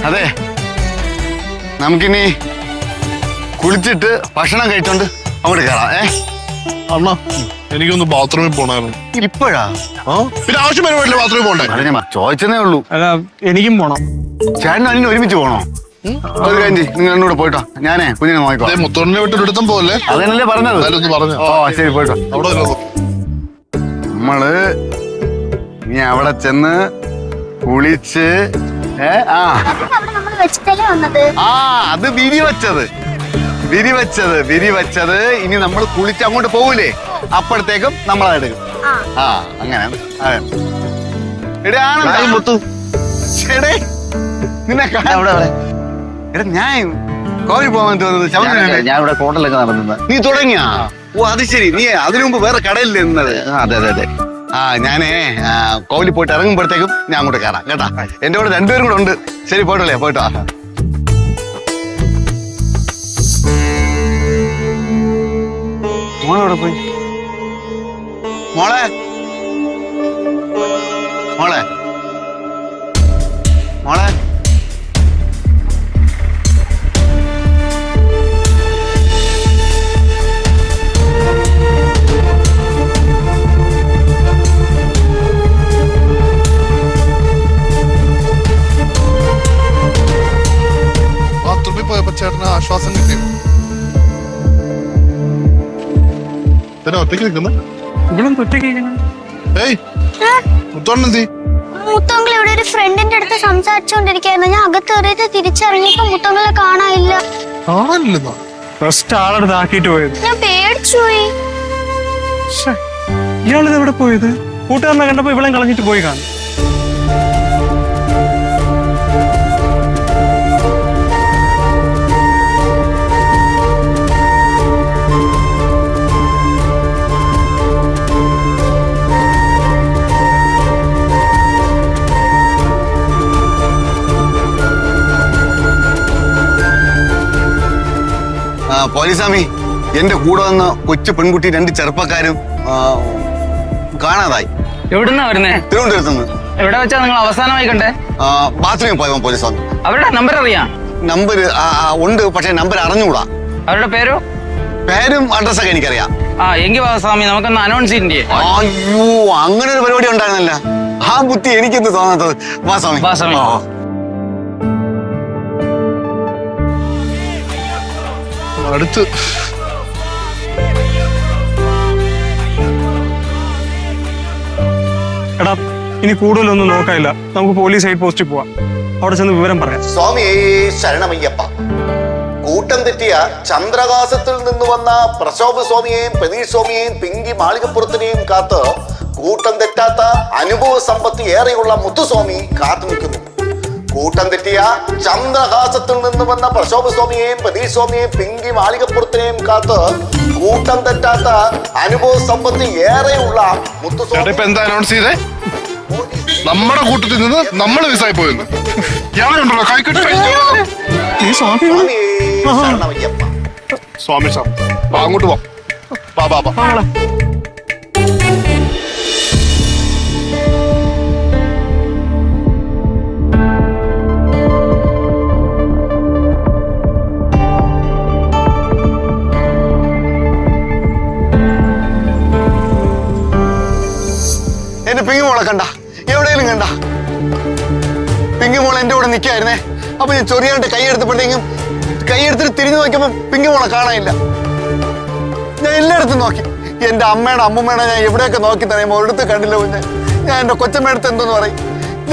അതെ, നമുക്കിനി കുളിച്ചിട്ട് ഭക്ഷണം കഴിച്ചോണ്ട് അങ്ങോട്ട് കയറാം. അണ്ണാ എനിക്കൊന്ന് ബാത്റൂമിൽ പോണായിരുന്നു. ഇപ്പോഴാ? പിന്നെ ആവശ്യം വരുമ്പോഴല്ലേ ബാത്റൂമിൽ പോണ്ടേ? അത് ഞാൻ ചോദിച്ചതേ ഉള്ളൂ. അല്ല, എനിക്കും പോണം. ചേട്ടനും അനിയനും ഒരുമിച്ച് പോണോ? ഒരു കാര്യം ചെയ്യ്, നിങ്ങൾ എന്നോട് പോയിട്ടോ, ഞാനേ കുഞ്ഞിനെ നോക്കിക്കോ. മുത്തോണിനെ വിട്ട് എടുത്തും പോലെ അതല്ലേ പറഞ്ഞത്. പറഞ്ഞു. ഓ ശരി, പോയിട്ടോ. അവിടെ നമ്മള് നീ അവിടെ ചെന്ന് കുളിച്ച് അത് വിരി വെച്ചത് ഇനി നമ്മൾ കുളിച്ച് അങ്ങോട്ട് പോകൂലേ, അപ്പോഴത്തേക്കും നമ്മളതെടുക്കും. അങ്ങനെ ഞാൻ കോഴി പോകാൻ തോന്നുന്നത്. ഞാൻ ഇവിടെ ഹോട്ടലൊക്കെ നടന്നത്. നീ തുടങ്ങിയാ? ഓ അത് ശരി, നീ അതിനു മുമ്പ് വേറെ കടയിൽ നിന്നത്. അതെ അതെ അതെ. ഞാനേ കോവിലിൽ പോയിട്ട് ഇറങ്ങുമ്പോഴത്തേക്കും ഞാൻ അങ്ങോട്ട് കയറാം കേട്ടാ. എന്റെ കൂടെ രണ്ടുപേരും കൂടെ ഉണ്ട്. ശരി, പോയിട്ടല്ലേ, പോയിട്ടോ. മോളെ പോയി? മോളെ മോളെ മോളെ ബാത്റൂമിൽ പോയപ്പോ ചേട്ടന് ആശ്വാസം കിട്ടിയോ? ഒറ്റയ്ക്ക് നിൽക്കുന്ന മുത്തോങ്കൾ ഇവിടെ ഒരു ഫ്രണ്ടിന്റെ അടുത്ത് സംസാരിച്ചോണ്ടിരിക്കായിരുന്നു. ഞാൻ അകത്ത് കയറിയിട്ട് തിരിച്ചറിഞ്ഞപ്പോ മുത്തോങ്കളെ കാണാനില്ല. ആളെടുത്ത് ആക്കിട്ട് പോയത്. ഞാൻ പേടിച്ചു പോയി. ഇയാളിത് എവിടെ പോയത്? കൂട്ടുകാരനെ കണ്ടപ്പോ ഇവളെ കളഞ്ഞിട്ട് പോയി കാണും. പോലീസാമി, എന്റെ കൂടെ വന്ന കൊച്ചു പെൺകുട്ടി രണ്ട് ചെറുപ്പക്കാരും കാണാതായി. എവിടുന്നാ വരുന്നേ? തിരുവനന്തപുരത്തുനിന്ന്. എവിടെ വെച്ചാ നിങ്ങൾ അവസാനമായി കണ്ടേ? ബാത്റൂമിൽ പോയപ്പോ പോലീസാമി. അവരുടെ നമ്പർ അറിയാം? നമ്പർ ഉണ്ട്, പക്ഷെ നമ്പർ അറിഞ്ഞുകൂടാ. അവരുടെ പേരും അഡ്രസ്സൊക്കെ എനിക്കറിയാം. എങ്കിൽ സ്വാമി നമുക്കൊന്ന് അനൗൺസ് ചെയ്യണ്ടേ? അയ്യോ, അങ്ങനെ ഒരു പരിപാടി ഉണ്ടായിരുന്നല്ല. ആ ബുദ്ധി എനിക്കെന്ത് തോന്നാത്തത്. വാ സ്വാമി. അടുത്ത് എടാ, ഇനി കൂടുതലൊന്നും നോക്കാനില്ല. നമുക്ക് പോലീസ് ഹെഡ് പോസ്റ്റിൽ പോവാം. അവിടെ ചെന്ന് വിവരം പറയാം. സ്വാമിയേ ശരണമയ്യപ്പ. കൂട്ടം തെറ്റിയ ചന്ദ്രകാശത്തിൽ നിന്ന് വന്ന പ്രശോഭ സ്വാമിയെയും പ്രതീഷ് സ്വാമിയെയും പിങ്കി മാളികപ്പുറത്തിനെയും കാത്ത് കൂട്ടം തെറ്റാത്ത അനുഭവ സമ്പത്ത് ഏറെയുള്ള മുത്തുസ്വാമി കാത്തു നിൽക്കുന്നു. കൂട്ടം തെറ്റിയ ചന്ദ്രഹാസത്തിൽ നിന്ന് വന്ന പ്രശോഭ സ്വാമിയെയും പ്രതീഷ് സ്വാമിയെയും പിങ്കി മാളികപ്പുറത്തിനെയും കാത്ത് കൂട്ടം തെറ്റാത്ത അനുഭവ സമ്പത്ത് ഏറെയുള്ള മുത്തുസ്വാമി. എന്താ അനൗൺസ് ചെയ്തേ? നമ്മുടെ കൂട്ടത്തിൽ നിന്ന് നമ്മൾ മിസ്സായി പോയെന്ന്. സ്വാമി സാർ, അങ്ങോട്ട് പോ. എന്റെ പിങ്ങിമോളെ കണ്ട? എവിടെയെങ്കിലും കണ്ട? പിങ്ങിമോൾ എന്റെ കൂടെ നിൽക്കായിരുന്നേ. അപ്പൊ ഞാൻ ചൊറിയാണ്ട് കൈയെടുത്തിട്ട് തിരിഞ്ഞു നോക്കിയപ്പോ പിങ്ങിമോളെ കാണാനില്ല. ഞാൻ എല്ലായിടത്തും നോക്കി. എന്റെ അമ്മയുടെ അമ്മൂമ്മയുടെ ഞാൻ എവിടെയൊക്കെ നോക്കി തന്നെ ഒരിടത്ത് കണ്ടില്ല കുഞ്ഞ്. ഞാൻ എന്റെ കൊച്ചമ്മയുടെ അടുത്ത് എന്തോന്ന് പറയും,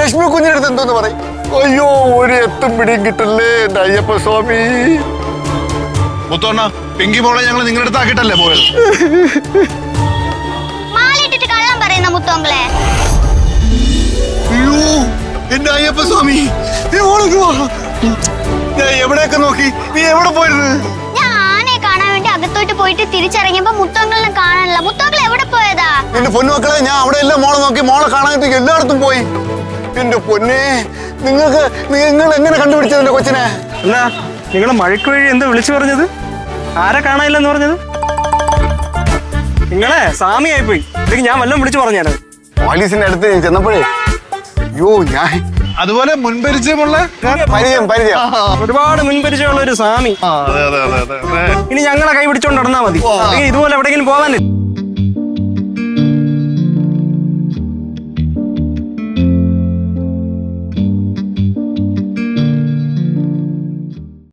ലക്ഷ്മി കുഞ്ഞിന്റെ അടുത്ത് എന്തോന്ന് പറയും. അയ്യോ, ഒരു എത്തും പിടിയും കിട്ടില്ലേ എന്റെ അയ്യപ്പ സ്വാമി. മുത്തോണ്ണ, പിങ്കിമോളെ ഞങ്ങൾ നിങ്ങളുടെ അടുത്ത് ആക്കിയിട്ടല്ലേ പോയത്? മുത്തോങ്കളെ, അയ്യോ എന്റെ അയ്യപ്പ സ്വാമി, ഞാൻ എവിടെയൊക്കെ നോക്കി. നീ എവിടെ പോയിരുന്നു? ഞാൻ ആനയെ കാണാൻ വേണ്ടി അകത്തോട്ട് പോയിട്ട് തിരിച്ചിറങ്ങിയപ്പോ മുത്തോങ്കളെ കാണാനില്ല. മുത്തോങ്കൾ എവിടെ പോയതാ? എന്റെ പൊന്നുമക്കളെ, ഞാൻ അവിടെ എല്ലാം മോളെ നോക്കി. മോളെ കാണാനായിട്ട് എല്ലായിടത്തും പോയി. എന്റെ പൊന്നെ, നിങ്ങൾ എങ്ങനെ കണ്ടുപിടിച്ചത് എന്റെ കൊച്ചിനെ? അല്ല, നിങ്ങൾ മഴയ്ക്ക് വഴി എന്താ വിളിച്ചു പറഞ്ഞത്? ആരെ കാണാനില്ലെന്ന് പറഞ്ഞത്? നിങ്ങളെ സ്വാമിയായി പോയി. ഇല്ലെങ്കിൽ ഞാൻ വല്ലതും വിളിച്ചു പറഞ്ഞാണ്. പോലീസിന്റെ അടുത്ത് ചെന്നപ്പോഴേ, അയ്യോ, അതുപോലെ മുൻപരിചയമുള്ള പരിചയം ഒരുപാട് മുൻപരിചയമുള്ള ഒരു സ്വാമി. അതെ അതെ അതെ അതെ ഇനി ഞങ്ങളെ കൈ പിടിച്ചോണ്ട് നടന്നാ മതി. അല്ലെങ്കിൽ ഇതുപോലെ എവിടെയെങ്കിലും പോകാനില്ല.